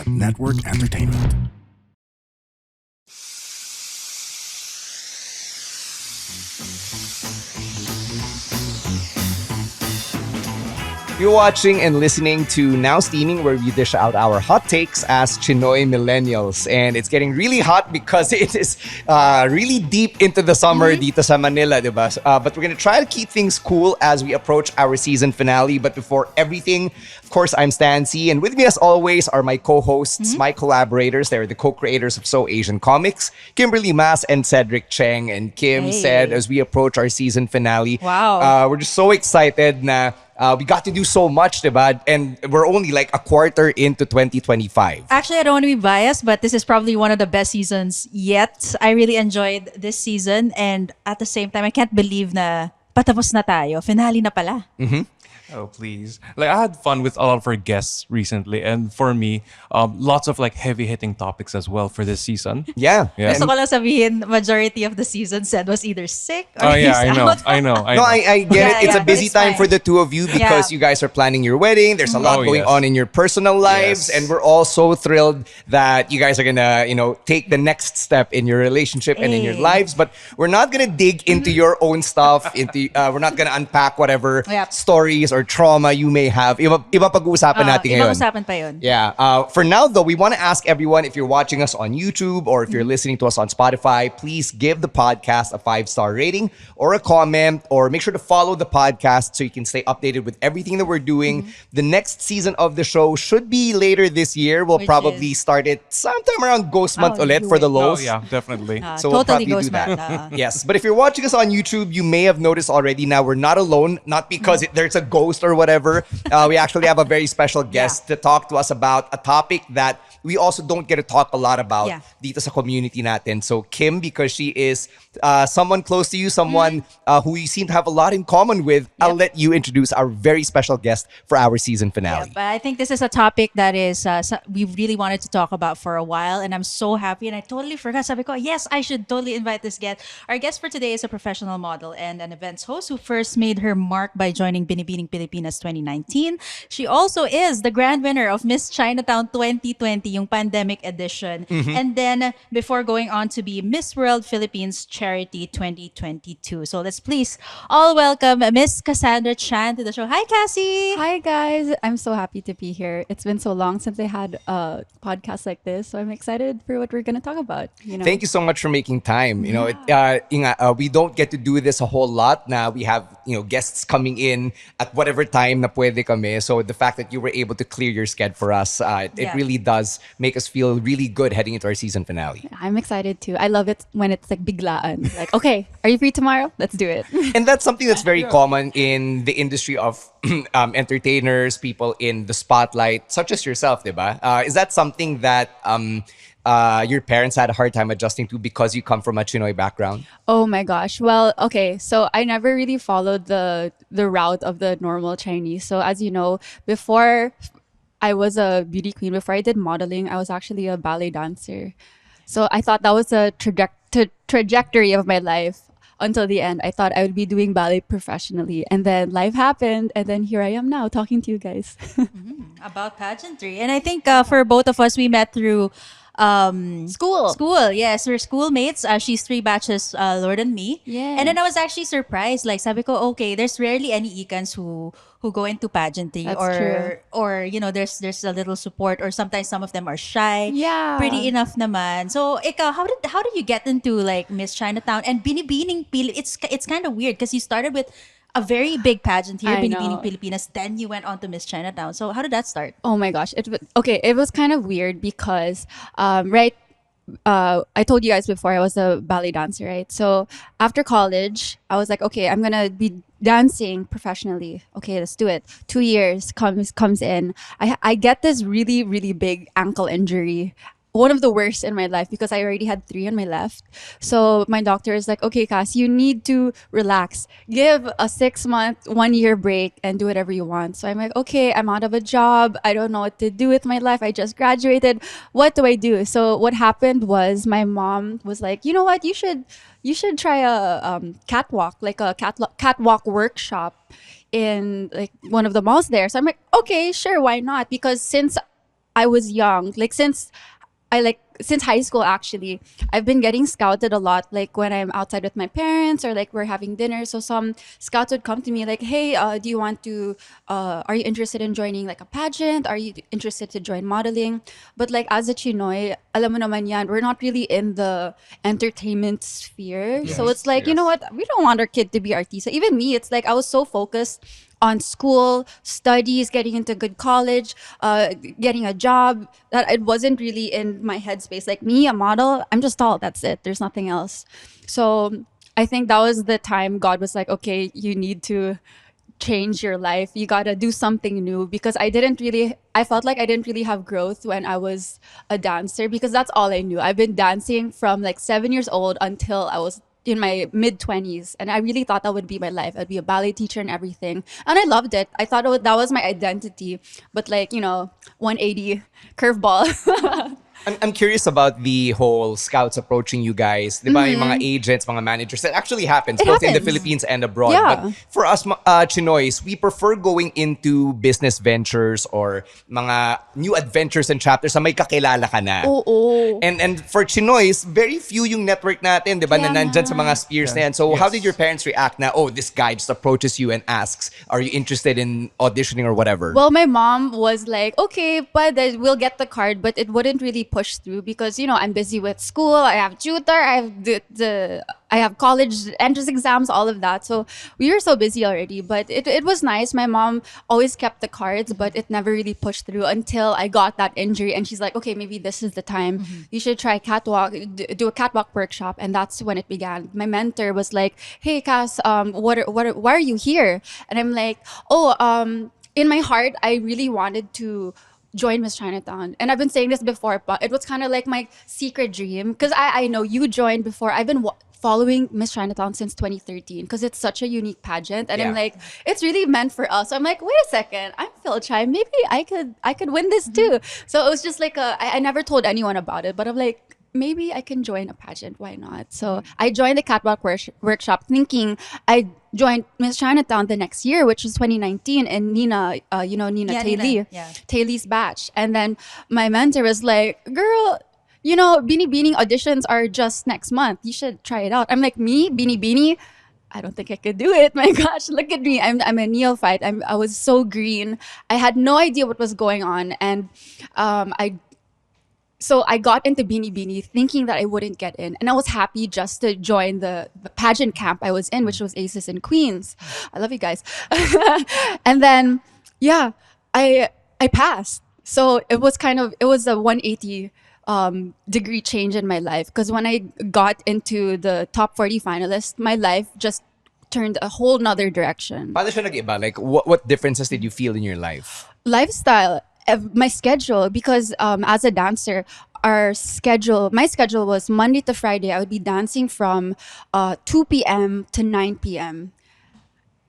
Network Entertainment. You're watching and listening to Now Steaming, where we dish out our hot takes as Tsinoy millennials. And it's getting really hot because it is really deep into the summer dito sa Manila, diba? But we're going to try to keep things cool as we approach our season finale. But before everything, of course, I'm Stancy. And with me, as always, are my co-hosts, my collaborators. They're the co-creators of So Asian Comics, Kimberly Mas and Cedric Cheng. And Kim said, as we approach our season finale, we're just so excited na we got to do so much, diba? And we're only like a quarter into 2025. Actually, I don't want to be biased, but this is probably one of the best seasons yet. I really enjoyed this season, and at the same time, I can't believe na patapos na tayo. Finale na pala. Oh, please. Like, I had fun with a lot of our guests recently. And for me, lots of like heavy-hitting topics as well for this season. Yeah. Gusto ko lang sabihin, majority of the season said was either sick or he's out. I know. No, I get it. It's a busy it's time fine. for the two of you because you guys are planning your wedding. There's a lot going on in your personal lives. Yes. And we're all so thrilled that you guys are going to, take the next step in your relationship and in your lives. But we're not going to dig into your own stuff. We're not going to unpack whatever stories or trauma you may have. Iba pag-uusapan natin ngayon. Ibang usapan pa yun. Yeah. For now, though, we want to ask everyone, if you're watching us on YouTube or if you're listening to us on Spotify, please give the podcast a 5-star rating or a comment, or make sure to follow the podcast so you can stay updated with everything that we're doing. The next season of the show should be later this year. We'll probably start it sometime around Ghost Month ulit for the lows. Oh, yeah, definitely. So we'll totally probably goes do that. back. Yes, but if you're watching us on YouTube, you may have noticed already now we're not alone, not because there's a ghost or whatever. We actually have a very special guest to talk to us about a topic that we also don't get to talk a lot about dito sa community natin. So Kim, because she is someone close to you, someone who you seem to have a lot in common with, I'll let you introduce our very special guest for our season finale. But I think this is a topic that is we really wanted to talk about for a while, and I'm so happy, and I totally forgot. Sabi ko, yes, I should totally invite this guest. Our guest for today is a professional model and an events host who first made her mark by joining Binibining Pilipinas 2019. She also is the grand winner of Miss Chinatown 2020, yung pandemic edition. And then before going on to be Miss World Philippines Charity 2022. So let's please all welcome Miss Cassandra Chan to the show. Hi, Cassie. Hi guys, I'm so happy to be here. It's been so long since I had a podcast like this, so I'm excited for what we're going to talk about. Thank you so much for making time. We don't get to do this a whole lot. Now we have guests coming in at whatever time na pwede kami. So the fact that you were able to clear your schedule for us, it really does make us feel really good heading into our season finale. I'm excited too. I love it when it's like biglaan. Like, okay, are you free tomorrow? Let's do it. And that's something that's very common in the industry of entertainers, people in the spotlight, such as yourself, diba? Is that something that your parents had a hard time adjusting to because you come from a Chinoy background? Oh my gosh. Well, okay. So I never really followed the route of the normal Chinese. So as you know, before I was a beauty queen, before I did modeling, I was actually a ballet dancer. So I thought that was a trajectory of my life until the end. I thought I would be doing ballet professionally. And then life happened. And then here I am now talking to you guys. About pageantry. And I think for both of us, we met through school. Yes, we're schoolmates. She's 3 batches lower than me. Yeah. And then I was actually surprised. Like, sabi ko, okay, there's rarely any icons who go into pageantry. That's or true. there's a little support, or sometimes some of them are shy. Yeah. Pretty enough naman. So ikaw, how did you get into like Miss Chinatown and Binibining it's kind of weird because you started with a very big pageant here, Binibining Pilipinas. Then you went on to Miss Chinatown. So how did that start? Oh my gosh. It was kind of weird because I told you guys before I was a ballet dancer, right? So after college, I was like, okay, I'm gonna be dancing professionally. Okay, let's do it. 2 years comes in. I get this really, really big ankle injury. One of the worst in my life because I already had 3 on my left. So my doctor is like, okay, Cass, you need to relax. Give a 6-month, 1-year break and do whatever you want. So I'm like, okay, I'm out of a job. I don't know what to do with my life. I just graduated. What do I do? So what happened was my mom was like, you know what? You should try a catwalk, like a catwalk workshop in like one of the malls there. So I'm like, okay, sure, why not? Because since I was young, like since high school actually, I've been getting scouted a lot, like when I'm outside with my parents or like we're having dinner. So some scouts would come to me like, hey, do you want to are you interested in joining like a pageant? Are you interested to join modeling? But like as a Chinoy, alam mo naman yan, we're not really in the entertainment sphere. So it's like, you know what, we don't want our kid to be artista. Even me, it's like I was so focused on school, studies, getting into good college, getting a job, that it wasn't really in my headspace. Like me, a model, I'm just tall. That's it. There's nothing else. So I think that was the time God was like, okay, you need to change your life. You got to do something new, because I felt like I didn't really have growth when I was a dancer, because that's all I knew. I've been dancing from like 7 years old until I was in my mid 20s, and I really thought that would be my life. I'd be a ballet teacher and everything, and I loved it. I thought that was my identity, but like, 180 curveball. I'm curious about the whole scouts approaching you guys. Di ba, yung mga agents, mga managers. That actually happens both in the happens. Philippines and abroad. Yeah. But for us, Chinoys, we prefer going into business ventures or mga new adventures and chapters na may kakilala ka na. Oo. And for Chinoys, very few yung network natin, di ba, na Kaya nandyan nga. sa mga spheres na yan. So how did your parents react na, oh, this guy just approaches you and asks, are you interested in auditioning or whatever? Well, my mom was like, okay, but we'll get the card, but it wouldn't really push through because, I'm busy with school. I have tutor. I have I have college entrance exams, all of that. So we were so busy already, but it was nice. My mom always kept the cards, but it never really pushed through until I got that injury. And she's like, okay, maybe this is the time. You should try catwalk, do a catwalk workshop. And that's when it began. My mentor was like, hey, Cass, why are you here? And I'm like, in my heart, I really wanted to join Miss Chinatown. And I've been saying this before, but it was kind of like my secret dream. Because I know you joined before. I've been following Miss Chinatown since 2013 because it's such a unique pageant. And I'm like, it's really meant for us. So I'm like, wait a second, I'm Phil Chai. Maybe I could win this too. So it was just like I never told anyone about it, but I'm like, maybe I can join a pageant. Why not? So I joined the catwalk workshop thinking I joined Miss Chinatown the next year, which was 2019, and Nina, Nina Taylor, Taylor's batch. And then my mentor was like, girl, Beanie Beanie auditions are just next month. You should try it out. I'm like, me? Beanie Beanie? I don't think I could do it. My gosh, look at me. I'm a neophyte. I was so green. I had no idea what was going on. And So I got into Beanie Beanie thinking that I wouldn't get in. And I was happy just to join the pageant camp I was in, which was Aces and Queens. I love you guys. And then, I passed. So it was a 180 degree change in my life. Because when I got into the top 40 finalists, my life just turned a whole nother direction. Paano siya nag-iba? Like, what differences did you feel in your life? Lifestyle, my schedule, because as a dancer, my schedule was Monday to Friday. I would be dancing from 2 p.m. to 9 p.m.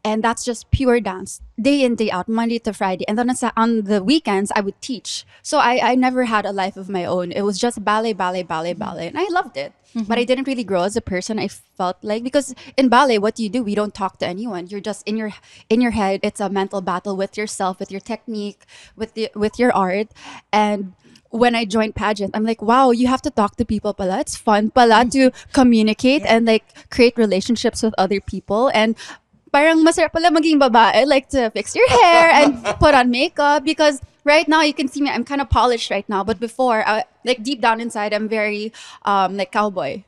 And that's just pure dance, day in, day out, Monday to Friday. And then on the weekends, I would teach. So I never had a life of my own. It was just ballet, ballet, ballet, ballet. And I loved it. But I didn't really grow as a person, I felt like. Because in ballet, what do? We don't talk to anyone. You're just in your head. It's a mental battle with yourself, with your technique, with your art. And when I joined pageant, I'm like, wow, you have to talk to people pala. It's fun pala to communicate and like create relationships with other people. And parang masarap pala maging babae, like to fix your hair and put on makeup, because right now you can see me, I'm kind of polished right now, but before, like deep down inside, I'm very like cowboy.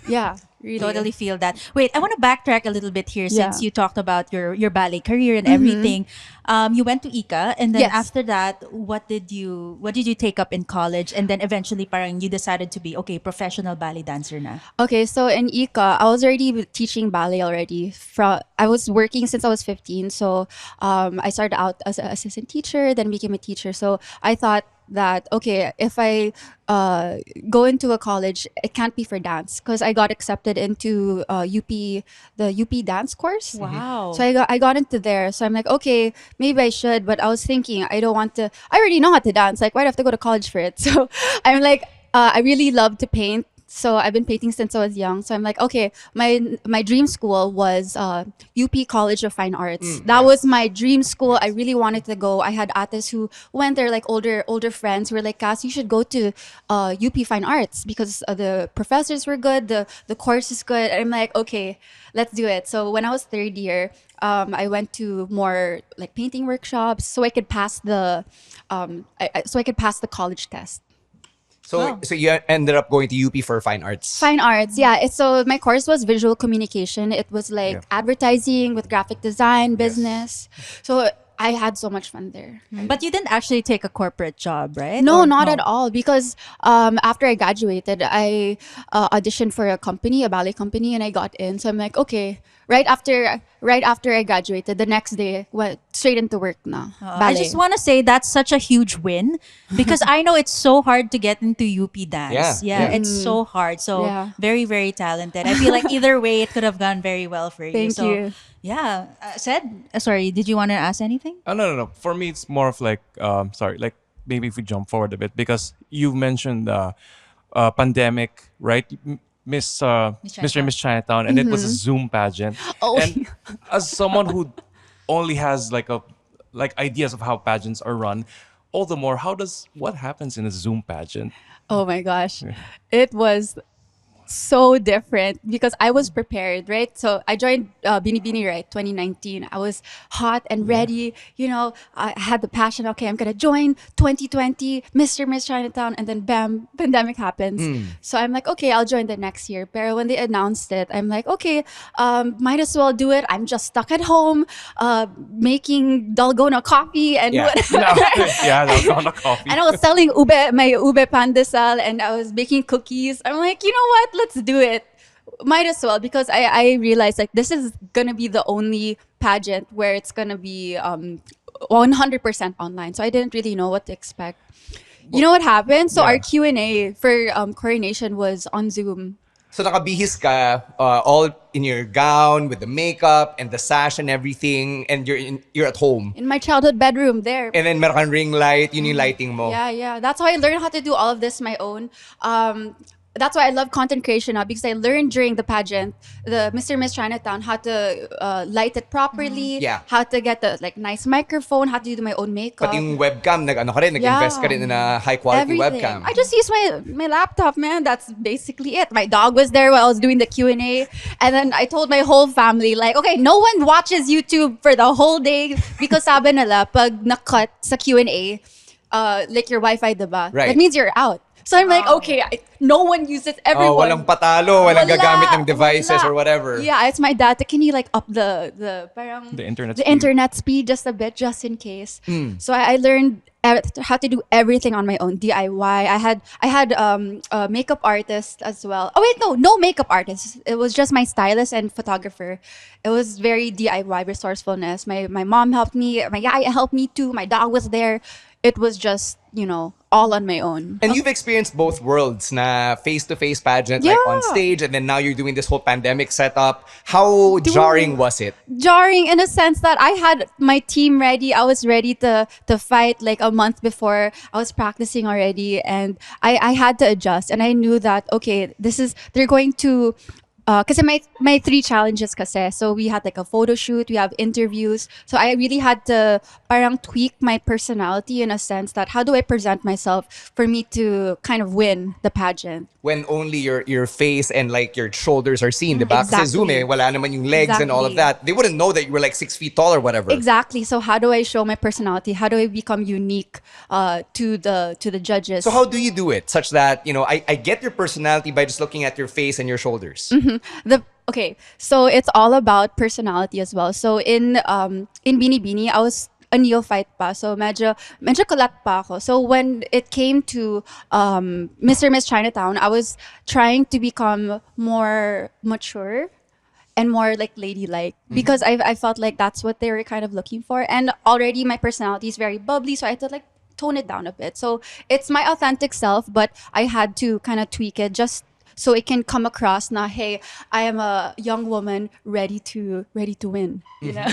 Yeah, really. Totally feel that. Wait, I want to backtrack a little bit here since Yeah. you talked about your ballet career and everything. You went to ICA, and then Yes. after that, what did you take up in college? And then eventually parang you decided to be professional ballet dancer na. Okay, so in ICA, I was already teaching ballet already. I was working since I was 15. So I started out as an assistant teacher, then became a teacher. So I thought that, okay, if I go into a college, it can't be for dance, because I got accepted into the UP dance course. Wow. So I got into there. So I'm like, okay, maybe I should. But I was thinking, I already know how to dance. Like, why do I have to go to college for it? So I'm like, I really love to paint. So I've been painting since I was young. So I'm like, okay, my dream school was UP College of Fine Arts. That was my dream school. I really wanted to go. I had aunties who went there, like older friends who were like, Cass, you should go to UP Fine Arts because the professors were good, the course is good. And I'm like, okay, let's do it. So when I was third year, I went to more like painting workshops so I could pass the so I could pass the college test. So you ended up going to UP for fine arts. Fine arts, yeah. So my course was visual communication. It was like Yeah. advertising with graphic design, business. So I had so much fun there. But you didn't actually take a corporate job, right? No, Or not at all. Because after I graduated, I auditioned for a company, a ballet company, and I got in. So I'm like, okay. Right after I graduated, the next day, went straight into work now. I just want to say that's such a huge win because I know it's so hard to get into UP dance. Yeah. It's so hard. So Yeah. very, very talented. I feel like either way, it could have gone very well for you. Thank So, you. yeah. Sorry, did you want to ask anything? Oh, no. For me, it's more of like, sorry, like maybe if we jump forward a bit because you mentioned pandemic, right? Mr. and Miss Chinatown, and it was a Zoom pageant. Oh, And as someone who only has like ideas of how pageants are run, all the more, what happens in a Zoom pageant? oh my gosh. It was so different because I was prepared, right? So I joined Bini Bini, right, 2019. I was hot and ready. You know, I had the passion. Okay, I'm gonna join 2020, Mr. Miss Chinatown, and then bam, pandemic happens. So I'm like, okay, I'll join the next year. But when they announced it, I'm like, okay, might as well do it. I'm just stuck at home, making dalgona coffee and Yeah. whatever. Yeah, that was on a coffee. And I was selling my ube pandesal, and I was baking cookies. I'm like, you know what? Let's do it. Might as well, because I realized like this is gonna be the only pageant where it's gonna be 100% online. So I didn't really know what to expect. You know what happened? So Yeah. our Q&A for coronation was on Zoom. So nakabihis ka, all in your gown with the makeup and the sash and everything, and you're at home. In my childhood bedroom there. And then meron kang ring light, yun yung lighting mo. Yeah. That's how I learned how to do all of this my own. That's why I love content creation now, because I learned during the pageant, the Mr. and Miss Chinatown, how to light it properly, Yeah. how to get the like nice microphone, how to do my own makeup. Pati yung webcam, nag-invest ka rin in a high-quality Everything. webcam. I just use my laptop, man. That's basically it. My dog was there while I was doing the Q&A. And then I told my whole family, like, okay, no one watches YouTube for the whole day because sabi nila, pag nakat sa Q&A, like your Wi-Fi, diba? Right. That means you're out. So I'm like, okay, no one uses everyone. Oh, walang patalo, walang Wala, gagamit ng devices wala. or whatever. Yeah, it's my dad. Can you like up the parang The internet the speed. internet speed just a bit, just in case. So I learned how to do everything on my own, DIY. I had a makeup artist as well. Oh wait, no makeup artist. It was just my stylist and photographer. It was very DIY resourcefulness. My mom helped me. My guy helped me too. My dog was there. It was just, all on my own. And you've experienced both worlds, na face-to-face pageant, like Yeah. on stage, and then now you're doing this whole pandemic setup. How jarring was it? Jarring in a sense that I had my team ready. I was ready to fight like a month before. I was practicing already, and I had to adjust. And I knew that, okay, they're going to kasi my 3 challenges kasi. So we had like a photo shoot, we have interviews. So I really had to parang tweak my personality in a sense that how do I present myself for me to kind of win the pageant. When only your face and like your shoulders are seen, diba? Kasi Exactly. Zoom wala naman yung legs and all of Exactly. that. They wouldn't know that you were like 6 feet tall or whatever. Exactly. So how do I show my personality? How do I become unique to the judges? So how do you do it such that, I get your personality by just looking at your face and your shoulders? Okay, so it's all about personality as well. So in Bini Bini, I was a neophyte pa. So medyo kalat pa ako. So when it came to Mr. and Miss Chinatown, I was trying to become more mature and more like ladylike because I felt like that's what they were kind of looking for. And already my personality is very bubbly, so I had to like tone it down a bit. So it's my authentic self, but I had to kind of tweak it just so it can come across na, hey, I am a young woman ready to win. You know?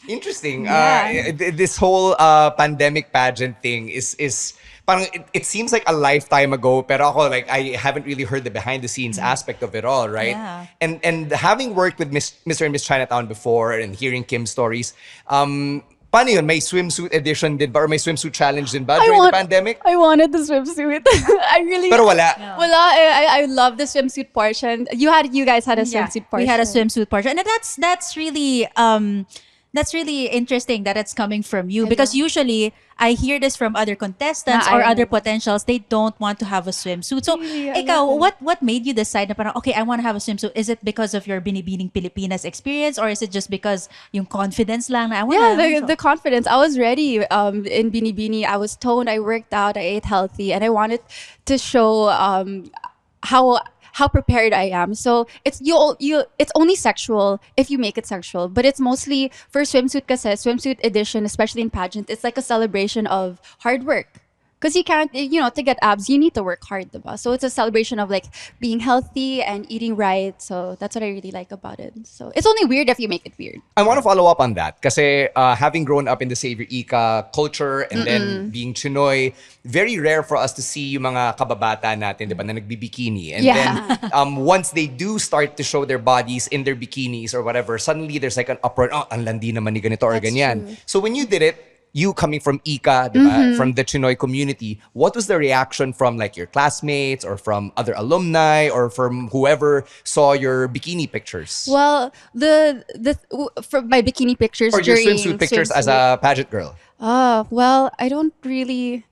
Interesting. Yeah. This whole pandemic pageant thing is parang it seems like a lifetime ago, pero ako like I haven't really heard the behind the scenes aspect of it all, right? Yeah. And having worked with Mr. and Miss Chinatown before and hearing Kim's stories, paano yun? May swimsuit edition din ba or may swimsuit challenge din ba during the pandemic? I wanted the swimsuit. I really. Pero wala. Wala. I love the swimsuit portion. You guys had a swimsuit portion. We had a swimsuit portion, and that's really interesting that it's coming from you because usually I hear this from other contestants or other potentials. They don't want to have a swimsuit. So, ikaw, what made you decide na parang, okay, I want to have a swimsuit? Is it because of your Binibining Pilipinas experience or is it just because yung confidence lang na I want to have the confidence. I was ready in Binibini. I was toned. I worked out. I ate healthy. And I wanted to show how prepared I am. So it's it's only sexual if you make it sexual, but it's mostly for swimsuit kasi swimsuit edition, especially in pageant, it's like a celebration of hard work. Because you can't, to get abs, you need to work hard, diba? So it's a celebration of like being healthy and eating right. So that's what I really like about it. So it's only weird if you make it weird. I want to follow up on that kasi having grown up in the Savior Ika culture and then being Tsinoy, very rare for us to see yung mga kababata natin, di ba, na nagbibikini. And then once they do start to show their bodies in their bikinis or whatever, suddenly there's like an uproar, ang landi naman ni ganito or ganyan. True. So when you did it, you coming from Ika, di ba, from the Tsinoy community, what was the reaction from like your classmates or from other alumni or from whoever saw your bikini pictures? Well, for my bikini pictures or your during swimsuit pictures as a pageant girl? Well, I don't really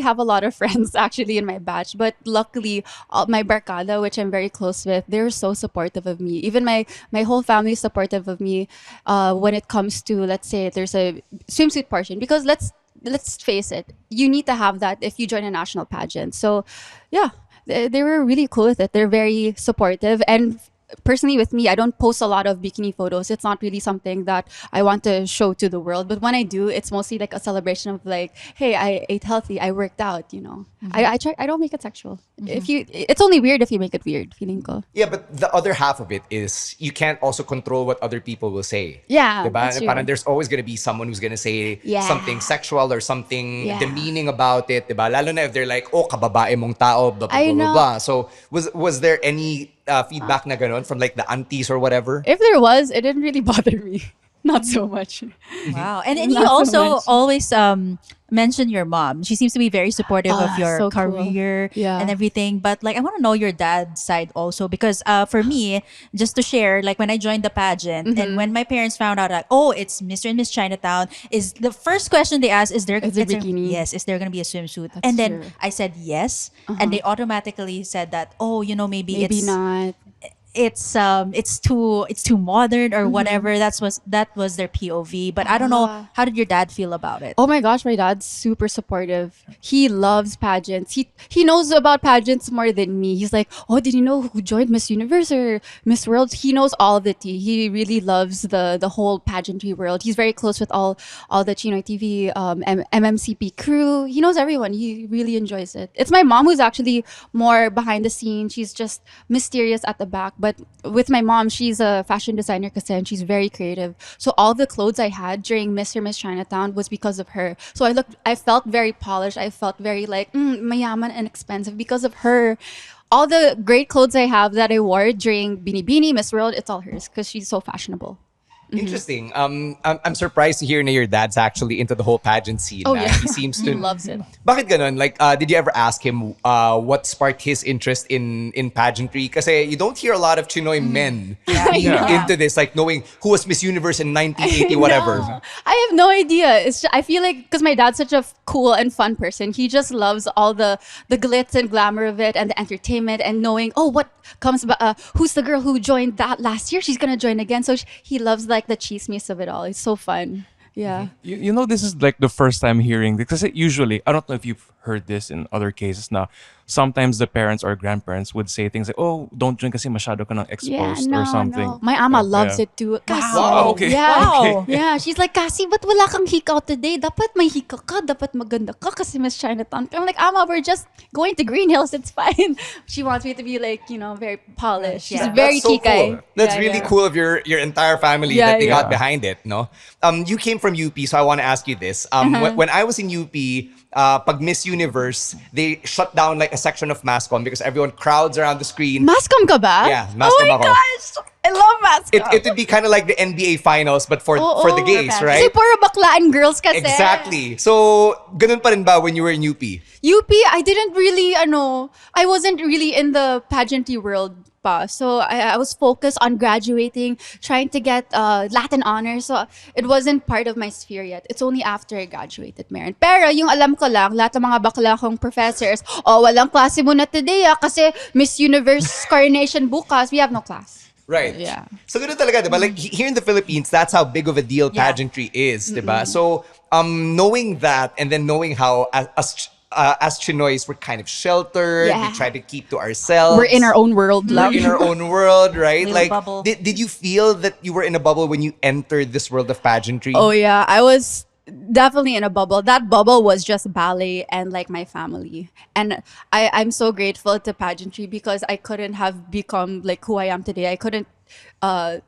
have a lot of friends actually in my batch, but luckily my barkada, which I'm very close with, they're so supportive of me. Even my whole family is supportive of me when it comes to, let's say, there's a swimsuit portion, because let's face it, you need to have that if you join a national pageant. So yeah, they were really cool with it. They're very supportive. And personally with me, I don't post a lot of bikini photos. It's not really something that I want to show to the world. But when I do, it's mostly like a celebration of like, hey, I ate healthy, I worked out, I don't make it sexual. It's only weird if you make it weird, feeling ko. Yeah, but the other half of it is you can't also control what other people will say. Yeah, diba? that's true. Parang there's always gonna be someone who's gonna say Yeah. something sexual or something Yeah. demeaning about it, diba? Lalo na if they're like, oh, kababae mong tao, blah, blah, I blah, blah, know. blah. So was there any feedback na ganon from like the aunties or whatever? If there was, it didn't really bother me. Not so much. Wow. And you Not so also much. always mention your mom. She seems to be very supportive of your so cool. career Yeah. and everything. But like I want to know your dad's side also because for me, just to share, like when I joined the pageant and when my parents found out like, oh, it's Mr. and Miss Chinatown, is the first question they asked, is there Is there bikini? Yes, is there gonna be a swimsuit? That's and then true. I said yes. And they automatically said that, oh, maybe Maybe it's not. it's too modern or whatever. That was their POV. But I don't know, how did your dad feel about it? Oh my gosh, my dad's super supportive. He loves pageants. He knows about pageants more than me. He's like, oh, did you know who joined Miss Universe or Miss World? He knows all the tea. He really loves the whole pageantry world. He's very close with all the Tsinoy TV MMCP crew. He knows everyone. He really enjoys it. It's my mom who's actually more behind the scenes. She's just mysterious at the back. But with my mom, she's a fashion designer kasi, and she's very creative. So all the clothes I had during Mr. Miss Chinatown was because of her. So I felt very polished. I felt very like mayaman and expensive because of her. All the great clothes I have that I wore during Binibini, Miss World, it's all hers because she's so fashionable. Interesting. I'm surprised to hear na your dad's actually into the whole pageant scene. Oh, na yeah. He seems to He loves it. Bakit ganon? Like, did you ever ask him what sparked his interest in pageantry? Kasi you don't hear a lot of Chinoy men being into this, like knowing who was Miss Universe in 1980, whatever. No, I have no idea. I feel like because my dad's such a cool and fun person, he just loves all the glitz and glamour of it and the entertainment and knowing, oh, what comes, who's the girl who joined that last year? She's gonna join again. So he loves like the chismes of it all. It's so fun. Yeah. This is like the first time hearing this. Because usually, I don't know if you've heard this in other cases now, sometimes the parents or grandparents would say things like, "Oh, don't drink kasi masyado ka nang exposed," or something. No. My ama loves Yeah. it too. Kasi, Wow, okay. Yeah. Wow. Yeah, she's like, Cassie, ba't wala kang hikaw today? Dapat may hikaw ka. Dapat maganda ka kasi Miss Chinatown. I'm like, Ama, we're just going to Green Hills. It's fine. She wants me to be like, very polished. She's Yeah. very That's so kikay. cool. That's Yeah, really yeah. cool of your entire family Yeah, that they got yeah. behind it, no? You came from UP, so I want to ask you this. When I was in UP, pag Miss Universe, they shut down like a section of Mascom because everyone crowds around the screen. Mascom ka ba? Yeah, Oh Mascom my ako. gosh! I love Mascom. It would be kind of like the NBA finals, but for the gays, Kasi right? puro baklaan girls kasi. Exactly. So, ganun pa rin ba when you were in UP? UP, I didn't really, I wasn't really in the pageantry world pa. So I was focused on graduating, trying to get Latin honors. So it wasn't part of my sphere yet. It's only after I graduated, Maren. Pero yung alam ko lang, lahat ng mga bakla kong professors, walang klase muna today kasi Miss Universe coronation bukas. We have no class. Right. Yeah. So ganun talaga, diba? Like here in the Philippines, that's how big of a deal Yeah. pageantry is, diba? So knowing that and then knowing how as Chinoys, we're kind of sheltered. Yeah. We try to keep to ourselves. We're in our own world lang. We're in our own world, right? Little Like, bubble. did you feel that you were in a bubble when you entered this world of pageantry? Oh yeah, I was definitely in a bubble. That bubble was just ballet and like my family. And I'm so grateful to pageantry because I couldn't have become like who I am today. I couldn't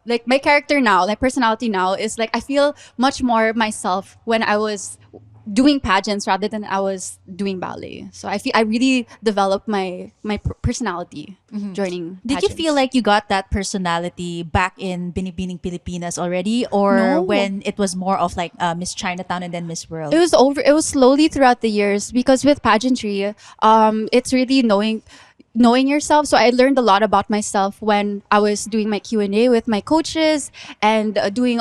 like my character now, my personality now is like I feel much more myself when I was doing pageants rather than I was doing ballet. So I feel I really developed my personality joining Did you pageants. feel like you got that personality back in Binibining Pilipinas already, or No. when it was more of like Miss Chinatown and then Miss World? It was slowly throughout the years because with pageantry, it's really knowing yourself. So I learned a lot about myself when I was doing my Q&A with my coaches and doing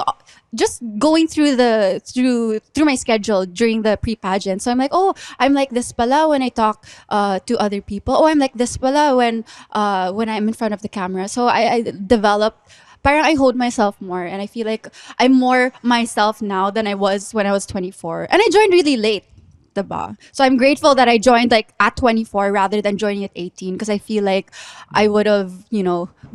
just going through through my schedule during the pre-pageant. So I'm like, oh, I'm like this pala when I talk to other people. Oh, I'm like this pala when I'm in front of the camera. So I developed parang I hold myself more and I feel like I'm more myself now than I was when I was 24. And I joined really late. Diba? So I'm grateful that I joined like at 24 rather than joining at 18 because I feel like I would have,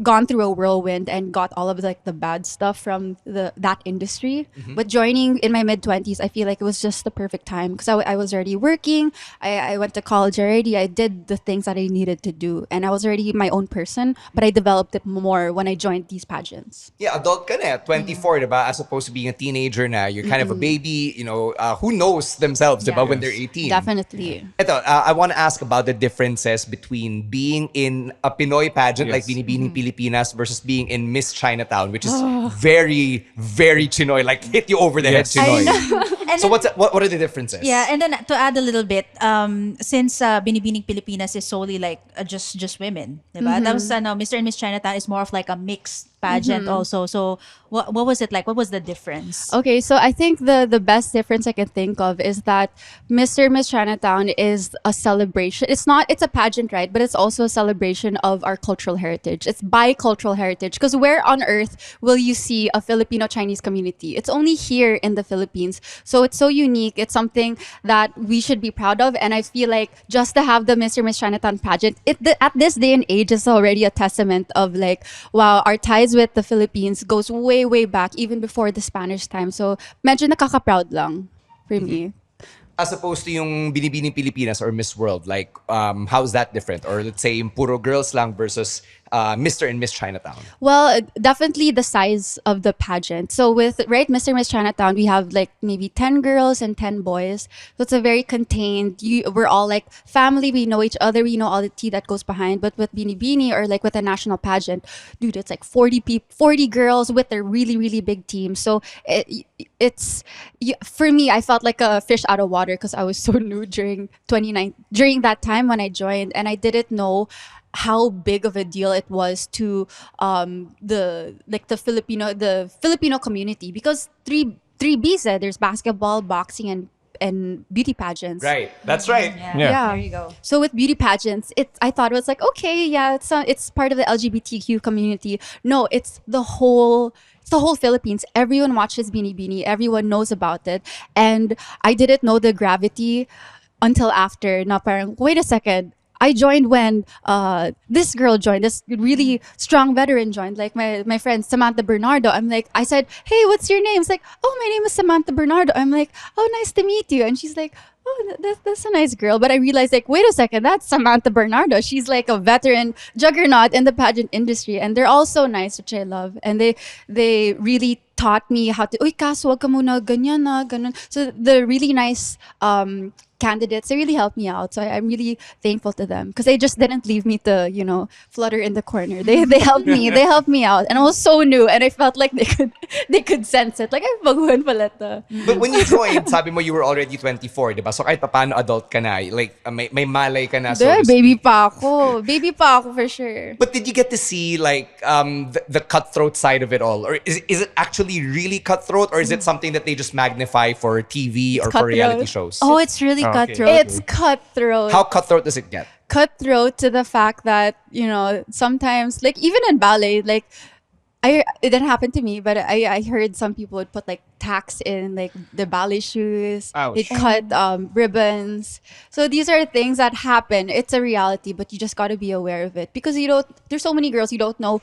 gone through a whirlwind and got all of like the bad stuff from that industry. But joining in my mid 20s, I feel like it was just the perfect time because I was already working. I went to college already. I did the things that I needed to do and I was already my own person, but I developed it more when I joined these pageants. Yeah, adult ka na, 24, diba? As opposed to being a teenager na, you're kind of a baby, who knows themselves, diba, Yeah. when they're 18. Definitely. Ito, I want to ask about the differences between being in a Pinoy pageant like Yes. Binibining Pilipinas versus being in Miss Chinatown, which is very, very Chinoy, like hit you over the Yes. head Chinoy. And So then- what are the differences? Yeah, and then to add a little bit, since Binibining Pilipinas is solely like just women, diba? That was Mr. and Miss Chinatown is more of like a mixed pageant also. So what was it like? What was the difference? Okay, so I think the best difference I can think of is that Mr. and Miss Chinatown is a celebration. It's a pageant, right? But it's also a celebration of our cultural heritage. It's bicultural heritage. Because where on earth will you see a Filipino-Chinese community? It's only here in the Philippines. So it's so unique. It's something that we should be proud of. And I feel like just to have the Mr. and Miss Chinatown pageant, at this day and age is already a testament of like, wow, our ties with the Philippines goes way, way back, even before the Spanish time. So medyo nakaka-proud lang for me. As opposed to yung Binibining Pilipinas or Miss World, like how's that different? Or let's say yung puro girls lang versus Mr. and Miss Chinatown. Well, definitely the size of the pageant. So with Mr. and Miss Chinatown, we have like maybe 10 girls and 10 boys. So it's a very contained. We're all like family. We know each other. We know all the tea that goes behind. But with Bini or like with a national pageant, dude, it's like 40 girls with a really, really big team. So for me, I felt like a fish out of water because I was so new during that time when I joined, and I didn't know how big of a deal it was to the Filipino community because three B's there's basketball, boxing, and beauty pageants. Right, that's right. Yeah. There you go. So with beauty pageants, I thought it was like, okay, yeah, it's part of the LGBTQ community. No, it's the whole Philippines. Everyone watches Bini. Everyone knows about it. And I didn't know the gravity until after. Na parang, wait a second. I joined when this girl joined, this really strong veteran joined, like my friend Samantha Bernardo. I said, hey, what's your name? It's like, oh, my name is Samantha Bernardo. I'm like, oh, nice to meet you. And she's like, oh, that's a nice girl. But I realized, like, wait a second, that's Samantha Bernardo. She's like a veteran juggernaut in the pageant industry. And they're all so nice, which I love. And they really taught me how to, uy, Kas, wag ka muna ganyan na, ganun. So the really nice candidates, they really helped me out. So I'm really thankful to them because they just didn't leave me to, flutter in the corner. They helped me. They helped me out. And I was so new and I felt like they could sense it. Like, ay, baguhan pala to. But when you joined, sabi mo you were already 24, diba? So kahit paano adult ka na, like may malay ka na. So to Baby speak. pa ako. Baby pa ako for sure. But did you get to see like the cutthroat side of it all? Or is it actually really cutthroat? Or is it something that they just magnify for TV or for reality shows? Oh, it's really Okay. cutthroat. It's cutthroat. How cutthroat does it get? Cutthroat to the fact that, sometimes, like, even in ballet, like, it didn't happen to me, but I heard some people would put like tacks in like the ballet shoes. Ouch. They'd cut ribbons. So these are things that happen. It's a reality, but you just got to be aware of it because there's so many girls you don't know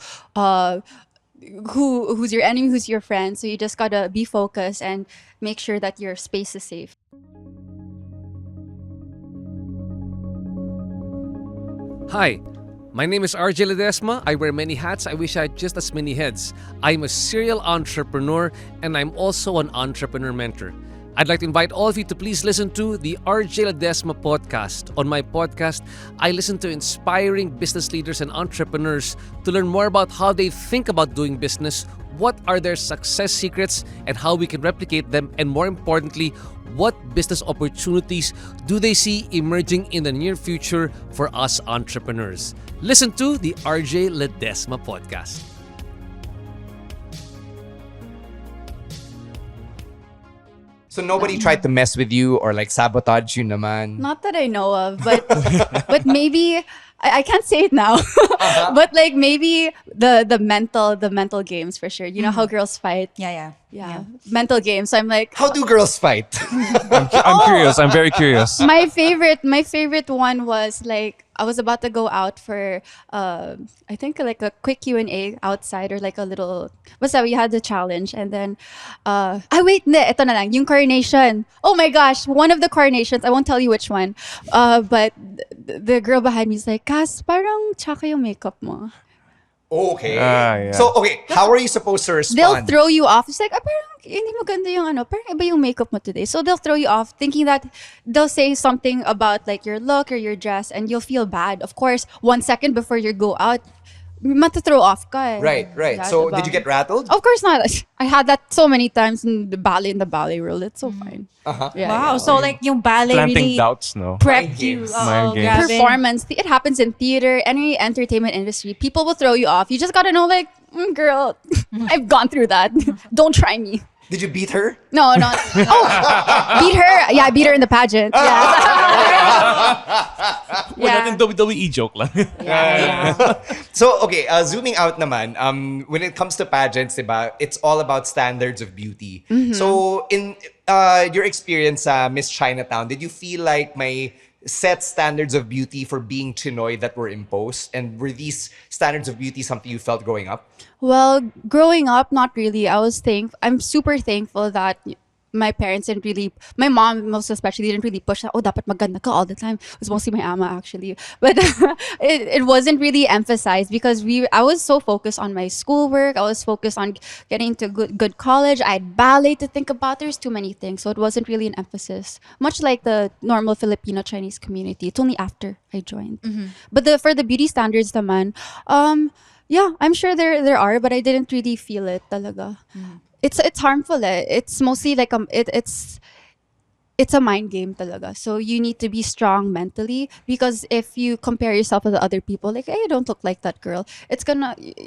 who's your enemy, who's your friend. So you just got to be focused and make sure that your space is safe. Hi, my name is RJ Ledesma. I wear many hats. I wish I had just as many heads. I'm a serial entrepreneur and I'm also an entrepreneur mentor. I'd like to invite all of you to please listen to the RJ Ledesma podcast. On my podcast, I listen to inspiring business leaders and entrepreneurs to learn more about how they think about doing business, what are their success secrets, and how we can replicate them, and more importantly, what business opportunities do they see emerging in the near future for us entrepreneurs? Listen to the RJ Ledesma podcast. So nobody tried to mess with you or like sabotage you naman? Not that I know of, but but maybe I can't say it now. But like maybe the mental games for sure. You know how girls fight? Yeah. Mental games. So I'm like, How do girls fight? I'm curious. I'm very curious. my favorite one was like I was about to go out for I think like a quick Q&A outside or like a little basta we had the challenge and then wait, ito na lang yung coronation. Oh my gosh, one of the coronations, I won't tell you which one. But the girl behind me is like, Kas, parang tsaka yung makeup mo. Okay. Yeah. So, okay, how are you supposed to They'll respond? throw you off. It's like, parang hindi maganda yung parang iba yung makeup mo today. So they'll throw you off thinking that they'll say something about like your look or your dress and you'll feel bad. Of course, 1 second before you go out, mata-throw off ka eh. Right. Yeah, So, diba? did you get rattled? Of course not. I had that so many times in the ballet world. It's so fine. Yeah, Wow. yeah. So like yung ballet Planting really doubts, no? Prepped Mind you. games. Mind games. grabe. Performance. It happens in theater, any entertainment industry. People will throw you off. You just gotta know, like, girl, I've gone through that. Don't try me. Did you beat her? No. Oh, beat her. Yeah, I beat her in the pageant. Wala natin WWE joke lang. So, okay, zooming out naman, when it comes to pageants, diba, it's all about standards of beauty. So, in your experience Miss Chinatown, did you feel like may set standards of beauty for being Tsinoy that were imposed? And were these standards of beauty something you felt growing up? Well, growing up, not really. I'm super thankful that my parents didn't really, my mom most especially didn't really push that, oh, dapat maganda ka all the time. It was mostly my ama actually. But it wasn't really emphasized because I was so focused on my schoolwork. I was focused on getting to good college. I had ballet to think about. There's too many things. So it wasn't really an emphasis. Much like the normal Filipino Chinese community. It's only after I joined. But for the beauty standards naman, yeah, I'm sure there are, but I didn't really feel it talaga. It's harmful. It's mostly like it's a mind game talaga. So you need to be strong mentally because if you compare yourself with other people, like, hey, you don't look like that girl,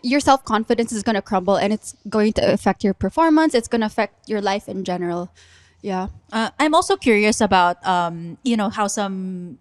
your self-confidence is gonna crumble and it's going to affect your performance. It's gonna affect your life in general. Yeah. I'm also curious about how some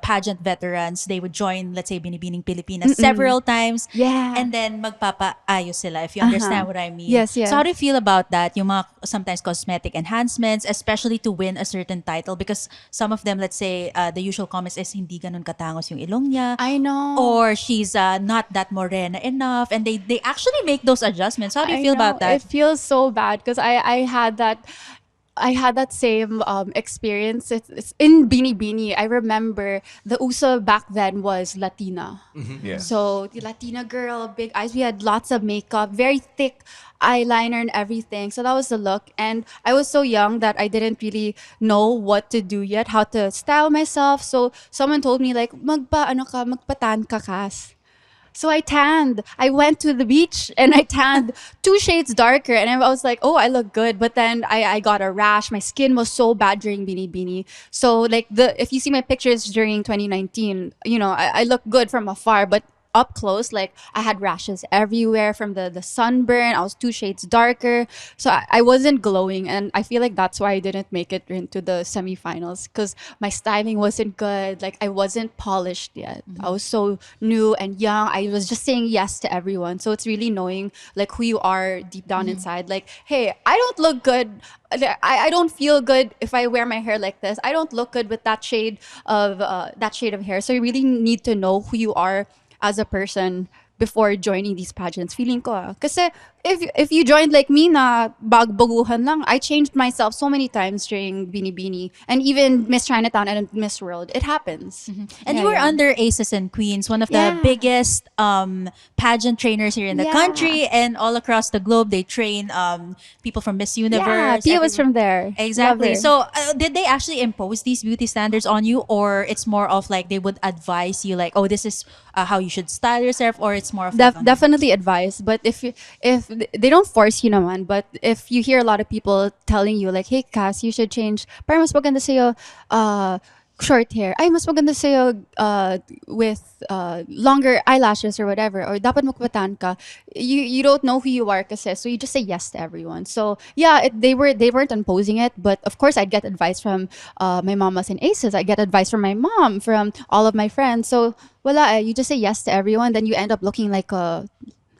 pageant veterans, they would join, let's say, Binibining Pilipinas several times, Yeah. and then magpapaayos sila, if you Uh-huh. understand what I mean. Yes, So how do you yes. feel about that? Yung mga sometimes cosmetic enhancements, especially to win a certain title, because some of them, let's say, the usual comments is hindi ganun katangos yung ilong niya, I know. or she's not that morena enough, and they actually make those adjustments. How do you I feel know. about that? It feels so bad because I had that same experience. It's in Bini Bini. I remember the uso back then was Latina. Yeah. So the Latina girl, big eyes. We had lots of makeup, very thick eyeliner and everything. So that was the look. And I was so young that I didn't really know what to do yet, how to style myself. So someone told me like, magpatan ka Kas. So I tanned. I went to the beach and I tanned 2 shades darker. And I was like, oh, I look good. But then I got a rash. My skin was so bad during Bini Bini. So like if you see my pictures during 2019, I look good from afar. But up close, like I had rashes everywhere from the sunburn. I was 2 shades darker. So I wasn't glowing. And I feel like that's why I didn't make it into the semifinals because my styling wasn't good. Like I wasn't polished yet. I was so new and young. I was just saying yes to everyone. So it's really knowing like who you are deep down inside. Like, hey, I don't look good. I don't feel good if I wear my hair like this. I don't look good with that shade of hair. So you really need to know who you are as a person before joining these pageants. Feeling ko kasi if you joined like me na bagbaguhan lang, I changed myself so many times during Bini Bini and even Miss Chinatown and Miss World. It happens. And you were under Aces and Queens, one of the Yeah. biggest pageant trainers here in the Yeah. country and all across the globe. They train people from Miss Universe. Pia was everyone. from there. Exactly. Love her. So, did they actually impose these beauty standards on you, or it's more of like they would advise you, like, oh, this is how you should style yourself, or it's more of like on- Definitely advice, but if they don't force you naman, but if you hear a lot of people telling you like, hey Cass, you should change, parang mas maganda sa'yo short hair, ay mas maganda sa'yo with longer eyelashes or whatever, or dapat magpatan ka, you don't know who you are kasi, so you just say yes to everyone. So yeah, they weren't imposing it, but of course I'd get advice from my mamas and aces. I get advice from my mom, from all of my friends. So wala you just say yes to everyone, then you end up looking like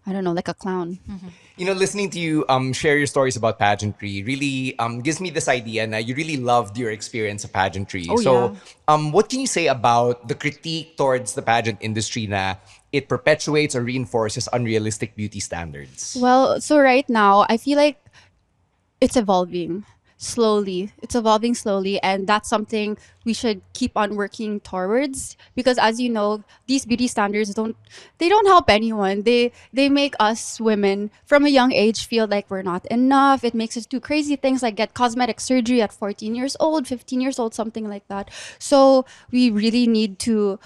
I don't know, like a clown. Listening to you share your stories about pageantry really gives me this idea na you really loved your experience of pageantry. Oh, So, what can you say about the critique towards the pageant industry na it perpetuates or reinforces unrealistic beauty standards? Well, so right now, I feel like it's evolving slowly. It's evolving slowly, and that's something we should keep on working towards. Because as you know, these beauty standards don't help anyone. They make us women from a young age feel like we're not enough. It makes us do crazy things like get cosmetic surgery at 14 years old, 15 years old, something like that. So we really need to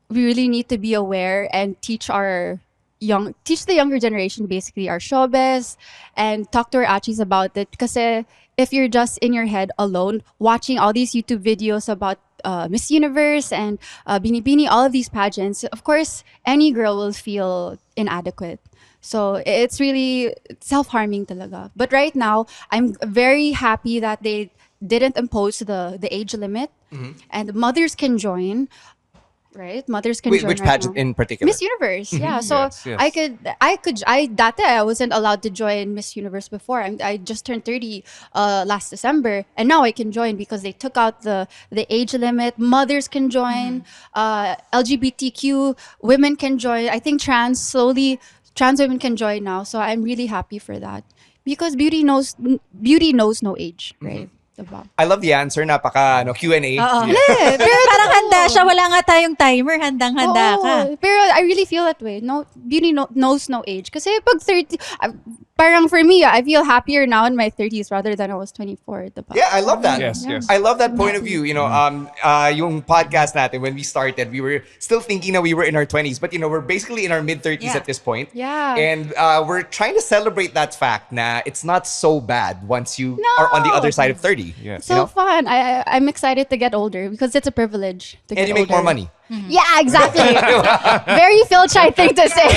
be aware and teach the younger generation basically our showbiz and talk to our achis about it. Because if you're just in your head alone watching all these YouTube videos about Miss Universe and Bini Bini, all of these pageants, of course any girl will feel inadequate. So it's really self-harming talaga. But right now, I'm very happy that they didn't impose the age limit, and mothers can join. Right, mothers can join. Which right pageant now. in particular? Miss Universe, yeah. So Yes, yes. I wasn't allowed to join Miss Universe before. I just turned 30 last December, and now I can join because they took out the age limit. Mothers can join. LGBTQ women can join. I think trans women can join now. So I'm really happy for that because beauty knows no age, right? Diba? I love the answer. Napaka Q&A. Oo. Yeah, Pero parang handa siya. Wala nga tayong timer. Handang-handa ka. Oo, pero I really feel that way. No, beauty knows no age. Kasi pag 30, parang for me, I feel happier now in my 30s rather than I was 24. Diba? Yeah, I love that. Yes, yes. I love that point of view. Yung podcast natin, when we started, we were still thinking that we were in our 20s, but we're basically in our mid-30s Yeah. at this point. Yeah. And we're trying to celebrate that fact na it's not so bad once you are on the other side of 30. Yes. So fun. I'm excited to get older because it's a privilege to get And you make older. more money. Yeah, exactly. Very Phil Chai thing to say.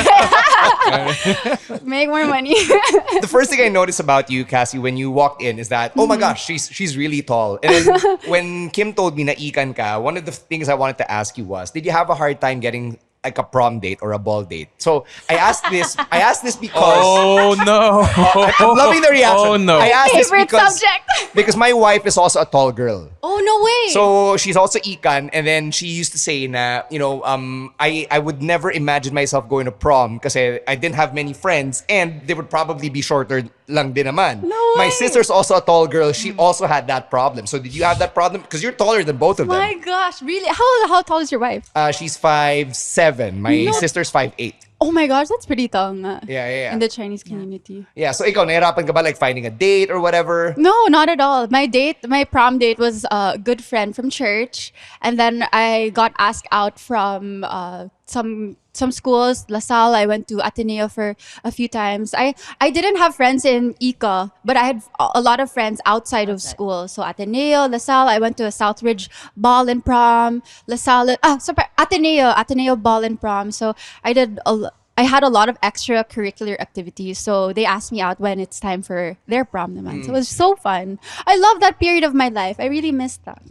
Make more money. The first thing I noticed about you, Cassie, when you walked in is that, oh my gosh, she's really tall. And then when Kim told me na ikan ka, one of the things I wanted to ask you was, did you have a hard time getting like a prom date or a ball date? So I asked this because Oh no! I'm loving the reaction. Oh no! I asked this Favorite because subject. because my wife is also a tall girl. Oh, no way. So she's also ikan, and then she used to say na, I would never imagine myself going to prom because I didn't have many friends and they would probably be shorter lang din naman. No My way. sister's also a tall girl. She also had that problem. So did you have that problem? Because you're taller than both of My them. gosh, really? How tall is your wife? She's 5'7". My No. sister's 5'8". Oh my gosh, that's pretty tall nga. Yeah. In the Chinese community. Yeah, so ikaw, nahirapan ka ba like finding a date or whatever? No, not at all. My prom date was a good friend from church, and then I got asked out from some schools. La Salle, I went to Ateneo for a few times. I didn't have friends in Ika, but I had a lot of friends outside of school. So Ateneo, La Salle, I went to a Southridge ball and prom. La Salle, Ateneo ball and prom. So I had a lot of extracurricular activities. So they asked me out when it's time for their prom naman. So it was so fun. I love that period of my life. I really missed that.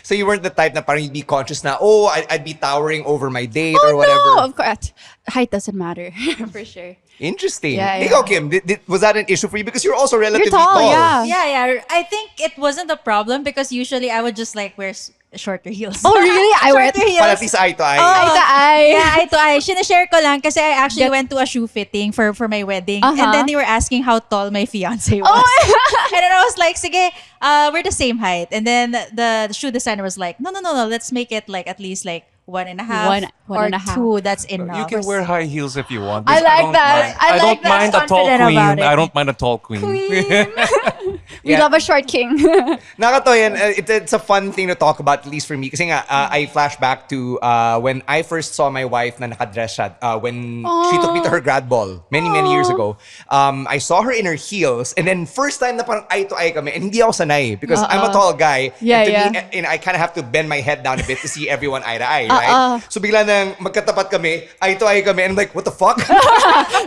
So you weren't the type na parang you'd be conscious na, I'd be towering over my date or Oh, whatever. no, of course. Height doesn't matter, for sure. Interesting. Yeah, yeah. Ikaw, Kim, was that an issue for you? Because you're also relatively tall, yeah. Yeah. I think it wasn't a problem because usually I would just like wear shorter heels. Oh, really? I wear Shorter heels. But at least eye to eye. eye to eye. Yeah, eye to eye. Sinashare ko lang kasi I actually Get- went to a shoe fitting for my wedding. Uh-huh. And then they were asking how tall my fiance was. Oh. And then I was like, sige, we're the same height. And then the shoe designer was like, no, let's make it like at least like 1.5 One or and a half. 2. That's enough. You can wear high heels if you want. I like don't that. mind. I like don't that. mind a tall Confident queen. about it. I don't mind a tall queen. We Yeah. love a short king. Nakakatawa yan. It's a fun thing to talk about, at least for me. Kasi nga, I flash back to when I first saw my wife na nakadress siya, when she took me to her grad ball many years ago. I saw her in her heels, and then first time na parang eye to eye kami, and hindi ako sanay because I'm a tall guy. Yeah, and to yeah. me, and I kind of have to bend my head down a bit to see everyone eye to eye, right? So bigla nang magkatapat kami, eye to eye kami, and I'm like, what the fuck?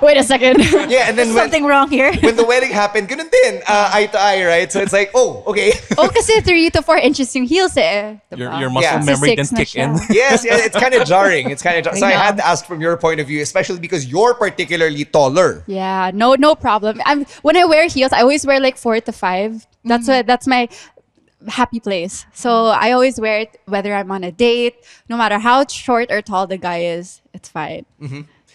Wait a second. Yeah, and then when, Something wrong here. when the wedding happened, ganun din, eye to eye, right? So it's like, oh, okay. Oh, kasi 3 to 4 inches yung heels eh. Your muscle Yeah. memory Six didn't na kick in. siya. Yes, yeah, it's kind of jarring. So I know. had to ask from your point of view, especially because you're particularly taller. Yeah, no problem. When I wear heels, I always wear like 4 to 5. That's my happy place. So I always wear it whether I'm on a date, no matter how short or tall the guy is, it's fine.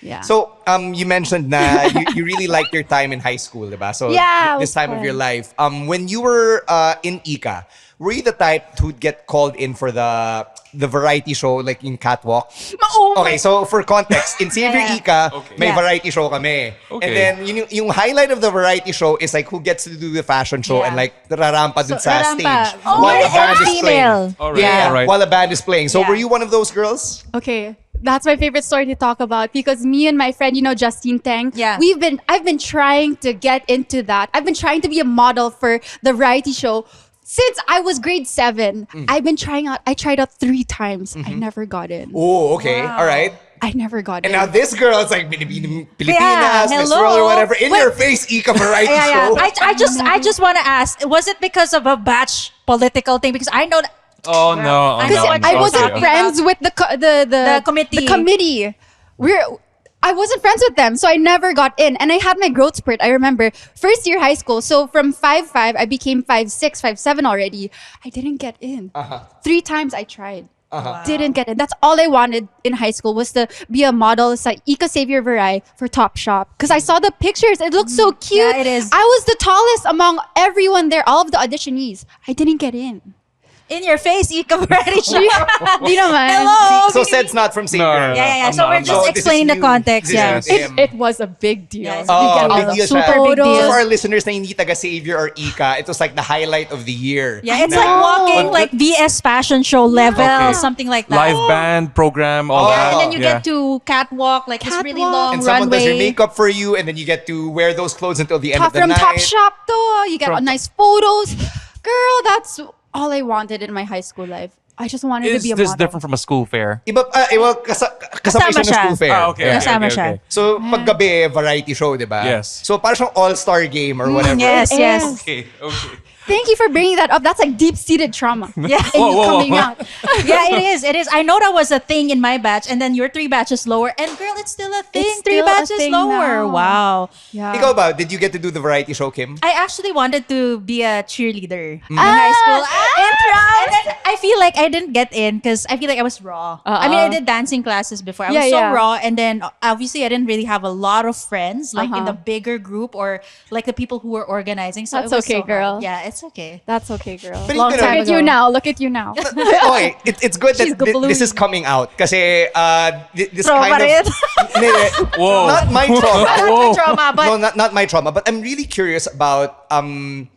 Yeah. So you mentioned na you really liked your time in high school, diba? So Yeah, it this was time of fun. your life. When you were in Ika, were you the type who'd get called in for the variety show, like in Catwalk? Oh Okay, so for context, in Xavier Yeah. Ika, Okay. may Yeah. variety show kami. Okay. And then yung highlight of the variety show is like who gets to do the fashion show Yeah. and like rarampa dun sa rarampa. stage Oh, while and a band is female. playing. All right, Yeah, all right. while a band is playing. So Yeah. were you one of those girls? Okay. That's my favorite story to talk about because me and my friend, Justine Tang, Yeah. I've been trying to get into that. I've been trying to be a model for the variety show since I was grade 7. I've been trying out. I tried out 3 times. I never got in. Oh, okay. Wow. All right. I never got And in. now this girl is like Binibining Pilipinas, Yeah, Miss hello. World or whatever. In Wait. your face, Ika variety Yeah. show. I just want to ask, was it because of a batch political thing? Because I know that Oh no! I Oh, know no, what I'm I you're wasn't talking friends with the committee. The committee. I wasn't friends with them, so I never got in. And I had my growth spurt. I remember first year high school. So from 5'5", I became 5'6", 5'7" already. I didn't get in. 3 times I tried. Didn't get in. That's all I wanted in high school was to be a model sa Ika Xavier Varay for Topshop. Because I saw the pictures. It looked so cute. Yeah, it is. I was the tallest among everyone there, all of the auditionees. I didn't get in. in your face, Ika variety show. Di naman. Hello. So Sed's not from Xavier. No. Yeah. I'm So not- we're I'm just not. explaining the This is new. context. This Yeah. is- It was a big deal. Yeah, it's You a get big all deal the siya. super big Photos. So deals. for our listeners na hindi taga Xavier or Ika, it was like the highlight of the year. Yeah, it's Na- like walking Oh, like VS fashion show level, Okay. something like that. Live band program, all Oh. that. And then you Yeah. get to catwalk, like this really Catwalk. long and someone does your runway. makeup for you, and then you get to wear those clothes until the end of the From night. Topshop to, you get From- nice photos. Girl, that's all I wanted in my high school life. I just wanted to Is be a this model. different from a school fair? Kasama siya ng siya. school fair. Ah, okay. Yeah. Kasama siya. So, paggabi, variety show, di ba? Yes. So, parang siyang all-star game or whatever. Yes, It yes. is. Okay. Thank you for bringing that up. That's like deep-seated trauma. Yeah. In you coming out. Yeah, it is. It is. I know that was a thing in my batch, and then you're 3 batches lower. And girl, it's still a thing. It's 3 still a batches thing lower. now. Wow. Yeah. Ikaw ba? Did you get to do the variety show, Kim? I actually wanted to be a cheerleader in high school. And then I feel like I didn't get in because I feel like I was raw. I mean, I did dancing classes before. I was so raw. And then obviously I didn't really have a lot of friends like in the bigger group or like the people who were organizing. So That's it was okay, so girl. hard. Yeah, it's okay. That's okay, girl. But Long you know, time Look at you now. Look at you now. Okay, it's good She's that this is coming out. Kasi this Trauma kind of... Whoa. Not my trauma. Not my trauma, but No, not my trauma. But I'm really curious about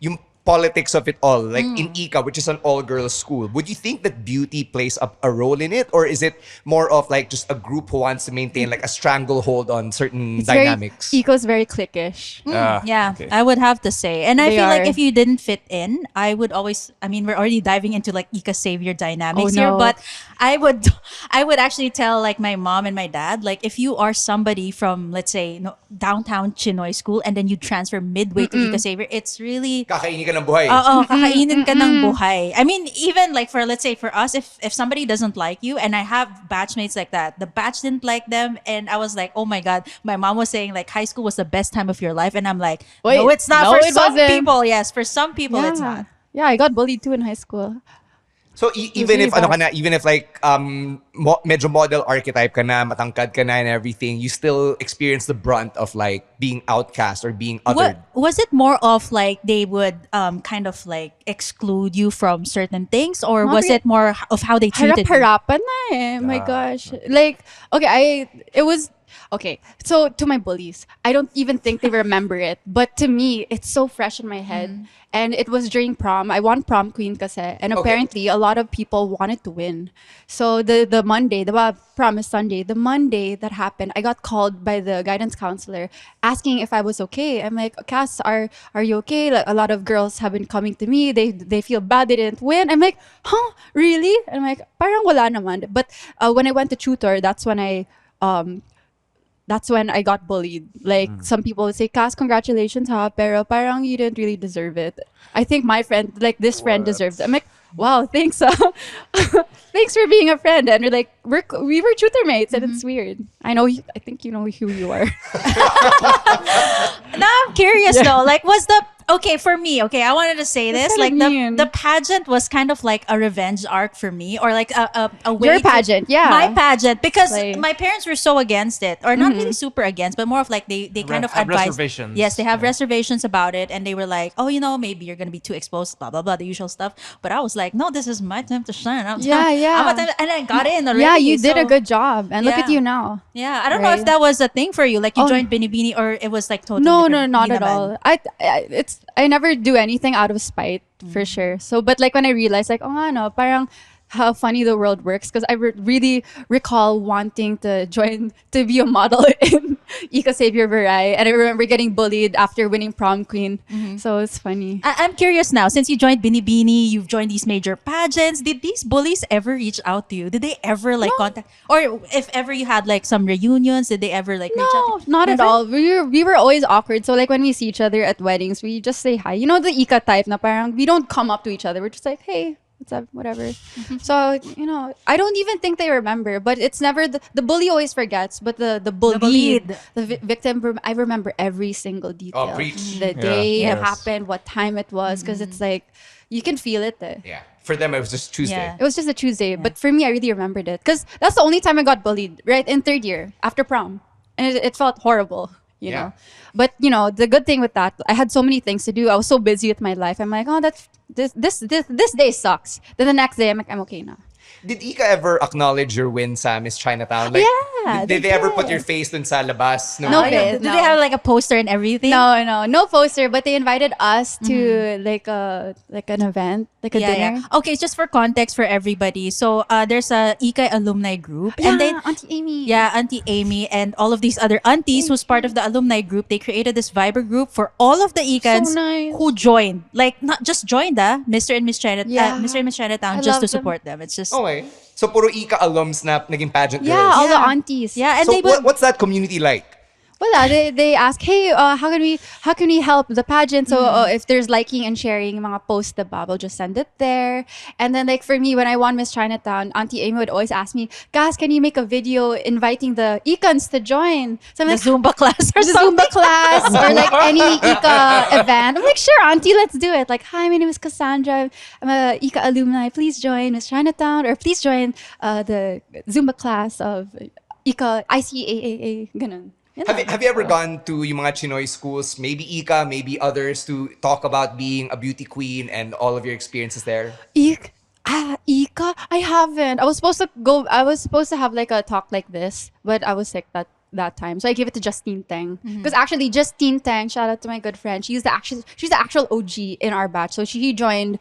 yung politics of it all. Like in ICA, which is an all-girls school. Would you think that beauty plays a role in it? Or is it more of like just a group who wants to maintain like a stranglehold on certain dynamics? Eco's very cliquish. yeah, okay. I would have to say. And I They feel like are. if you didn't fit in, I would always, I mean, we're already diving into like Ika savior dynamics Oh, here, no. but I would actually tell like my mom and my dad, like if you are somebody from, let's say, downtown Tsinoy school and then you transfer midway to Ika savior, it's really... Kakainin ka ng buhay. Oo, kakainin ka ng buhay. I mean, even like for, let's say for us, if somebody doesn't like you, and I have batchmates like that, the batch didn't like them, and I was like, oh my God, my mom was saying like high school was the best time of your life, and I'm like, Wait, no, it's not. no, For it some wasn't. people, yes. For some people, it's not. Yeah, I got bullied too in high school. So even really if ano bad. ka na, even if like medyo model archetype ka na, matangkad ka na and everything, you still experience the brunt of like being outcast or being othered. What was it more of like they would kind of like exclude you from certain things, or Not was really. it more of how they treated you? Harap-harapan na eh. My gosh. Like, okay, okay, so to my bullies, I don't even think they remember it. But to me, it's so fresh in my head. And it was during prom. I won prom queen kasi. And apparently, a lot of people wanted to win. So the Monday, the prom is Sunday. The Monday that happened, I got called by the guidance counselor asking if I was okay. I'm like, Cass, are you okay? Like, a lot of girls have been coming to me. They feel bad they didn't win. I'm like, huh? Really? And I'm like, parang wala naman. But when I went to tutor, that's when I got bullied. Like some people would say, Cass, congratulations ha, pero parang you didn't really deserve it. I think my friend, like this friend deserved it. I'm like, wow, thanks. Thanks for being a friend. And we're like, we were tutor mates and it's weird. I think you know who you are. Now I'm curious though, like was the for me, I wanted to say this. That's Like kinda mean. the pageant was kind of like a revenge arc for me, or like a way Your to- pageant, yeah. My pageant, because Like- my parents were so against it, or not really super against, but more of like they kind of have advised. reservations. Yes, they have reservations about it, and they were like, oh, maybe you're gonna be too exposed, blah blah blah, the usual stuff. But I was like, no, this is my time to shine. Yeah. And I got in already. Yeah, you did a so- good job. And look at Yeah. you now. Yeah, I don't know if Right. that was a thing for you, like you Oh. joined Binibini, or it was like totally No, different. not Hindi at naman. all. I never do anything out of spite for sure. So, but like when I realized, like, parang how funny the world works, because I really recall wanting to be a model in Ika Savior Veray, and I remember getting bullied after winning prom queen. So it's funny. I'm curious now, since you joined Binibini, you've joined these major pageants, did these bullies ever reach out to you? Did they ever like contact, or if ever you had like some reunions, did they ever like reach out No, to you? not at Never? all. We were always awkward. So like when we see each other at weddings, we just say hi. You know the Ika type na parang we don't come up to each other. We're just like, hey, what's up, whatever. So, I don't even think they remember, but it's never the bully always forgets, but the bullied, the victim, I remember every single detail. preach. The day Yes. it happened, what time it was, because it's like, you can feel it. Yeah. For them, it was just Tuesday. Yeah. It was just a Tuesday, but for me, I really remembered it because that's the only time I got bullied, right? In third year after prom. And it felt horrible, you Yeah. know. But, the good thing with that, I had so many things to do. I was so busy with my life. I'm like, this day sucks. Then the next day, I'm like, I'm okay now. Did Ika ever acknowledge your win sa Miss Chinatown? Like, Yeah. Did they ever put your face dun sa labas? No face. Did they have like a poster and everything? No poster. But they invited us to like an event, like a dinner. Yeah. Okay, just for context for everybody. So there's a Ikay alumni group, and then Auntie Amy. yeah, Auntie Amy and all of these other aunties who's part of the alumni group. They created this Viber group for all of the Ikans nice. who joined. Like not just joined, Mr. and Miss Chinatown, Yeah. Mr. and Miss Chinatown, I just love to them. support them. It's just Okay. So puro Ika alums na naging pageant Yeah, girls. all the aunties. yeah, and So they would what's that community like? Well, they ask, hey, how can we help the pageant? So if there's liking and sharing mga posts, diba, we'll just send it there. And then like for me, when I won Miss Chinatown, Auntie Amy would always ask me, guys, can you make a video inviting the Icans to join? So I'm the like, Zumba class or the something. Zumba class or like any Ika event. I'm like, sure, Auntie, let's do it. Like, hi, my name is Cassandra. I'm a Ika alumni. Please join Miss Chinatown or please join the Zumba class of Ika ICAAA. Ganun. Have you ever gone to yung mga Chinoy schools, maybe Ika, maybe others, to talk about being a beauty queen and all of your experiences there? Ika? I haven't. I was supposed to go. I was supposed to have like a talk like this, but I was sick that time, so I gave it to Justine Teng. Because actually, Justine Teng, shout out to my good friend. She's the actual OG in our batch. So she joined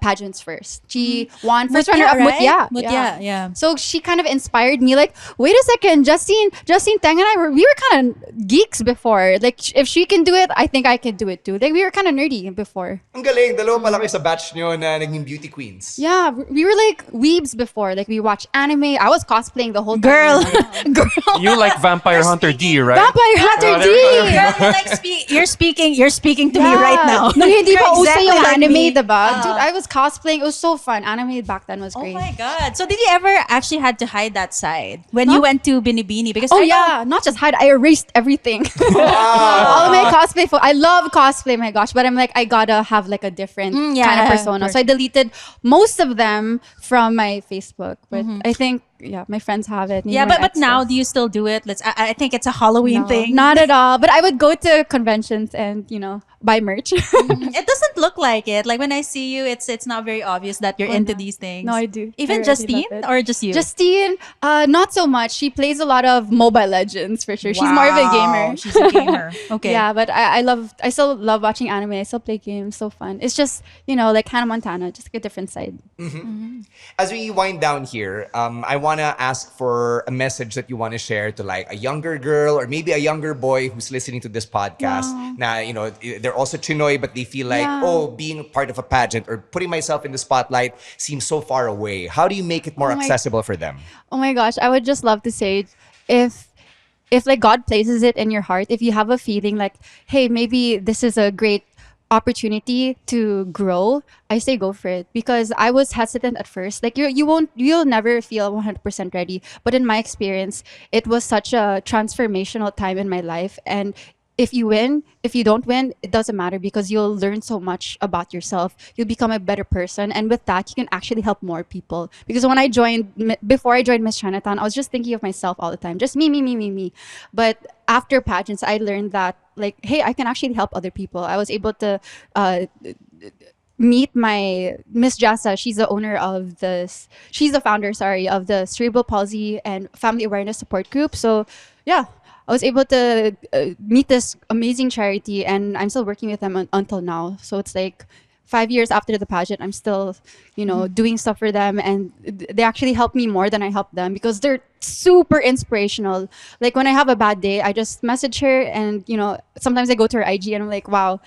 pageants first. She won first runner up. right? Mutya, yeah. So she kind of inspired me. Like, wait a second, Justine Teng and I we were kind of geeks before. Like, if she can do it, I think I can do it too. Like, we were kind of nerdy before. Ang galing, dalawa pala kayo sa batch nyo na naging beauty queens. Yeah, we were like weebs before. Like, we watched anime. I was cosplaying the whole time. Girl. You like Vampire Hunter D, right? Vampire Hunter D! Girl, like you're speaking to me right now. No, hindi pa You're uso exactly yung like anime, me. diba? Dude, I was cosplaying. It was so fun. Anime back then was Oh great. my god! So did you ever actually had to hide that side when you went to Binibini? Because Oh I know- yeah, not just hide. I erased everything. All of my cosplay. I love cosplay, my gosh. But I'm like, I gotta have like a different yeah, kind of persona. So I deleted most of them from my Facebook. But I think, yeah, my friends have it. yeah, but now do you still do it? I think it's a Halloween thing. Not at all. But I would go to conventions and buy merch. It doesn't look like it. Like when I see you, it's not very obvious that you're into these things. No, I do. I Even really Justine love it. or just you? Justine, not so much. She plays a lot of Mobile Legends for sure. She's more of a Wow, gamer. She's a gamer. Okay. Yeah, but I still love watching anime. I still play games. So fun. It's just, like Hannah Montana, just like a different side. As we wind down here, I want to ask for a message that you want to share to like a younger girl or maybe a younger boy who's listening to this podcast. Now, they're also Chinoy, but they feel like, being part of a pageant or putting myself in the spotlight seems so far away. How do you make it more accessible for them? Oh my gosh, I would just love to say if like God places it in your heart, if you have a feeling like, hey, maybe this is a great opportunity to grow, I say go for it, because I was hesitant at first. Like you'll never feel 100% ready, but in my experience, it was such a transformational time in my life. And if you win, if you don't win, it doesn't matter, because you'll learn so much about yourself. You'll become a better person. And with that, you can actually help more people. Because before I joined Miss Chinatown, I was just thinking of myself all the time. Just me. But after pageants, I learned that, like, hey, I can actually help other people. I was able to meet my Miss Jassa. She's the founder of the Cerebral Palsy and Family Awareness Support Group. So yeah, I was able to meet this amazing charity, and I'm still working with them until now. So it's like 5 years after the pageant, I'm still, doing stuff for them, and they actually help me more than I help them, because they're super inspirational. Like when I have a bad day, I just message her, and sometimes I go to her IG and I'm like, wow,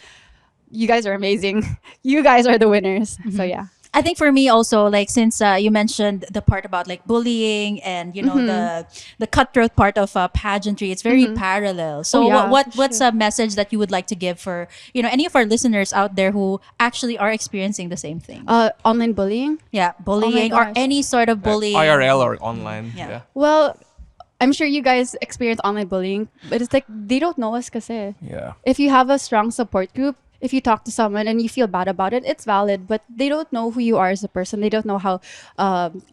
you guys are amazing. You guys are the winners. So yeah. I think for me also, like since you mentioned the part about like bullying and the cutthroat part of pageantry, it's very parallel. So what's a message that you would like to give for any of our listeners out there who actually are experiencing the same thing? Online bullying. Yeah, bullying or gosh. any sort of bullying. IRL or online. Yeah. Well, I'm sure you guys experience online bullying, but it's like they don't know us kasi. Yeah. If you have a strong support group, if you talk to someone and you feel bad about it, it's valid, but they don't know who you are as a person. They don't know how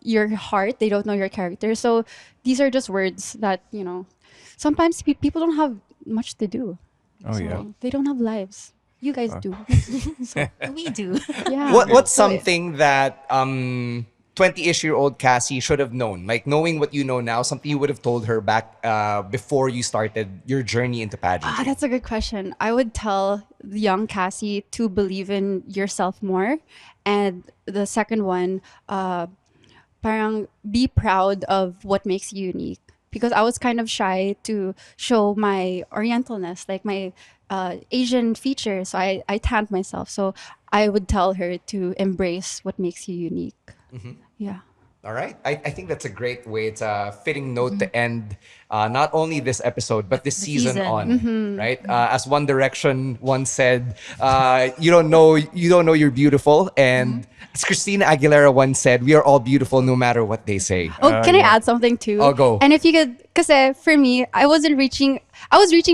your heart, they don't know your character. So these are just words that, sometimes people don't have much to do. Oh, So yeah. they don't have lives. You guys do. We do. Yeah. What's something that 20-ish-year-old Cassie should have known? Like, knowing what you know now, something you would have told her back before you started your journey into pageantry? That's a good question. I would tell the young Cassie to believe in yourself more. And the second one, parang be proud of what makes you unique. Because I was kind of shy to show my Orientalness, like my Asian features. So I tanned myself. So I would tell her to embrace what makes you unique. Yeah. All right. I think that's a great way. It's a fitting note to end not only this episode, but this The season season. on, right? As One Direction once said, you don't know you're beautiful. And as Christina Aguilera once said, we are all beautiful no matter what they say. Oh, can I add something too? Oh, go. And if you could, because for me, I was reaching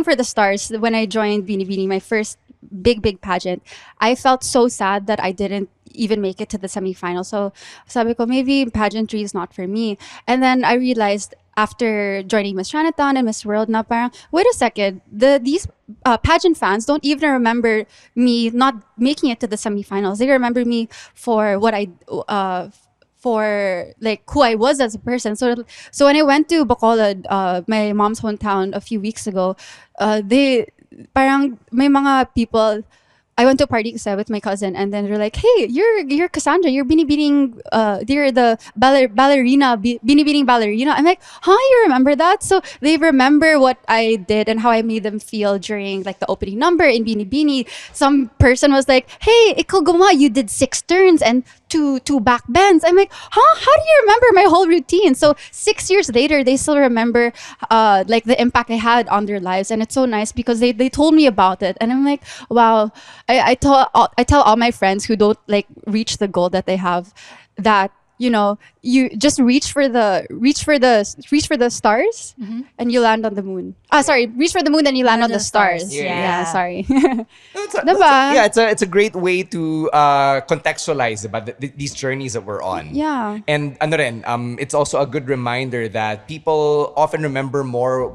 for the stars when I joined Beanie Beanie, my first big pageant. I felt so sad that I didn't even make it to the semifinal. So sabi ko, maybe pageantry is not for me. And then I realized after joining Miss Chinatown and Miss World na parang, wait a second, these pageant fans don't even remember me not making it to the semifinals. They remember me for what for like who I was as a person. So when I went to Bacolod, my mom's hometown a few weeks ago, they parang may mga people. I went to a party kasi with my cousin, and then they're like, "Hey, you're Cassandra. You're binibining, you're the ballerina, binibining ballerina." I'm like, "Huh? You remember that?" So they remember what I did and how I made them feel during like the opening number in Bini Bini. Some person was like, "Hey, ikaw gumawa, you did 6 turns and two back bends." I'm like, "Huh? How do you remember my whole routine?" So 6 years later, they still remember like the impact I had on their lives, and it's so nice because they told me about it, and I'm like, wow. I tell all my friends who don't like reach the goal that they have that you just reach for the stars and you land on the moon. Sorry, reach for the moon and you land on the stars. Yeah. Sorry. Yeah, it's a great way to contextualize about these journeys that we're on. Yeah. And ano rin, it's also a good reminder that people often remember more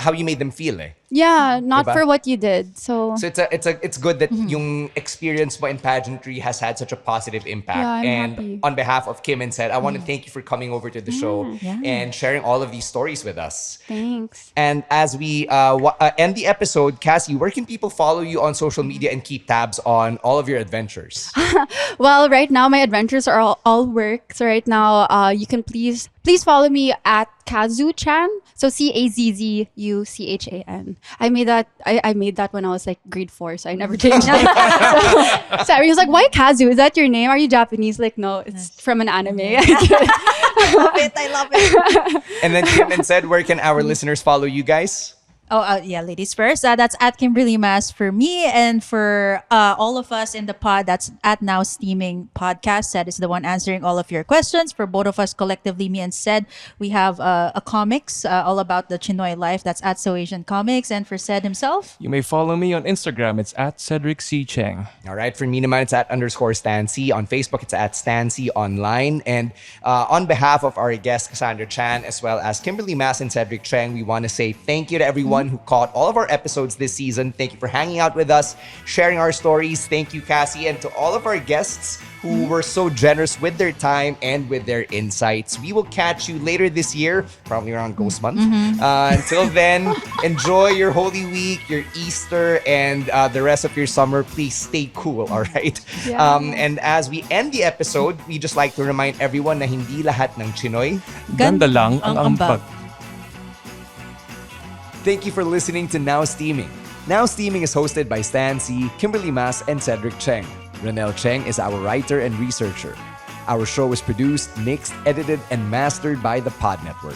how you made them feel. Yeah, not Diba? for what you did. So it's good that yung experience mo in pageantry has had such a positive impact. Yeah, I'm and happy. On behalf of Kim and Sed, I want to thank you for coming over to the show and sharing all of these stories with us. thanks. And as we end the episode, Cassie, where can people follow you on social media and keep tabs on all of your adventures? Well, right now my adventures are all work. So right now, you can please follow me at Kazu Chan. So CAZZUCHAN. I made that when I was like grade 4, so I never changed it. So Harry was like, "Why Kazu? Is that your name? Are you Japanese?" Like, no, it's from an anime. I love it. And then Kim and Sed, where can our listeners follow you guys? Oh, yeah, ladies first. That's at Kimberly Mas for me, and for all of us in the pod, that's at Now Steaming Podcast. Sed is the one answering all of your questions. For both of us collectively, me and Sed, we have a comics all about the Tsinoy life. That's at So Asian Comics. And for Sed himself, You may follow me on Instagram. It's at Cedric C. Cheng. All right, for me naman, it's at _Stancy. On Facebook, it's at Stancy Online. And on behalf of our guests, Cassandra Chan, as well as Kimberly Mas and Cedric Cheng, we want to say thank you to everyone who caught all of our episodes this season. Thank you for hanging out with us, sharing our stories. Thank you, Cassie, and to all of our guests who were so generous with their time and with their insights. We will catch you later this year, probably around Ghost Month. Until then, enjoy your Holy Week, your Easter, and the rest of your summer. Please stay cool, all right? Yeah. And as we end the episode, we just like to remind everyone na hindi lahat ng Tsinoy. Ganda lang ang ambag. Thank you for listening to Now Steaming. Now Steaming is hosted by Stan C, Kimberly Mas, and Cedric Cheng. Renel Cheng is our writer and researcher. Our show is produced, mixed, edited, and mastered by the Pod Network.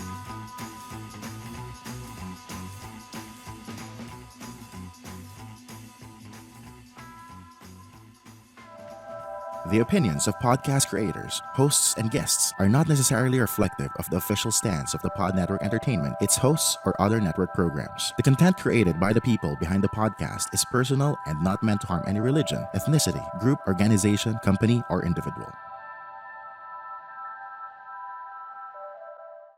The opinions of podcast creators, hosts, and guests are not necessarily reflective of the official stance of the Pod Network Entertainment, its hosts, or other network programs. The content created by the people behind the podcast is personal and not meant to harm any religion, ethnicity, group, organization, company, or individual.